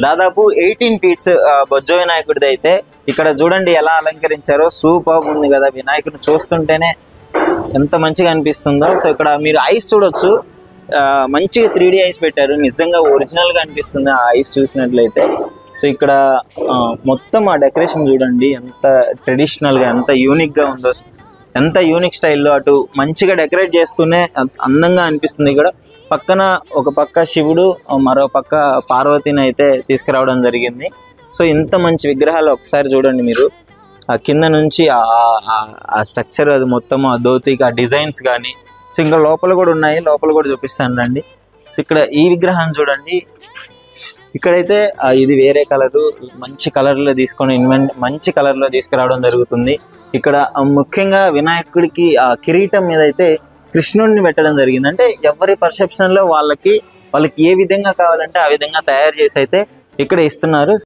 దాదాపు 18 ఫీట్స్ బొజ్జ వినాయకుడిది అయితే ఇక్కడ చూడండి ఎలా అలంకరించారో, సూపర్ ఉంది కదా. వినాయకుడిని చూస్తుంటేనే ఎంత మంచిగా అనిపిస్తుందో. సో ఇక్కడ మీరు ఐస్ చూడొచ్చు, మంచిగా 3D ఐస్ పెట్టారు, నిజంగా ఒరిజినల్ గా అనిపిస్తుంది ఆ ఐస్ చూసినట్లయితే. సో ఇక్కడ మొత్తం ఆ డెకరేషన్ చూడండి ఎంత ట్రెడిషనల్ గా, ఎంత యూనిక్ గా ఉందో, ఎంత యూనిక్ స్టైల్లో అటు మంచిగా డెకరేట్ చేస్తూనే అందంగా అనిపిస్తుంది. ఇక్కడ పక్కన ఒక పక్క శివుడు, మరో పక్క పార్వతిని అయితే తీసుకురావడం జరిగింది. సో ఇంత మంచి విగ్రహాలు ఒకసారి చూడండి మీరు, ఆ కింద నుంచి ఆ స్ట్రక్చర్, అది మొత్తం ఆ ధోతికి ఆ డిజైన్స్ కానీ. సో ఇంకా లోపల కూడా ఉన్నాయి, లోపల కూడా చూపిస్తాను రండి. సో ఇక్కడ ఈ విగ్రహాన్ని చూడండి, ఇక్కడైతే ఇది వేరే కలరు, మంచి కలర్లో తీసుకొని మంచి కలర్లో తీసుకురావడం జరుగుతుంది. ఇక్కడ ముఖ్యంగా వినాయకుడికి ఆ కిరీటం మీద అయితే కృష్ణుడిని పెట్టడం జరిగింది. అంటే ఎవరి పర్సెప్షన్లో వాళ్ళకి ఏ విధంగా కావాలంటే ఆ విధంగా తయారు చేసి అయితే ఇక్కడ ఇస్తున్నారు.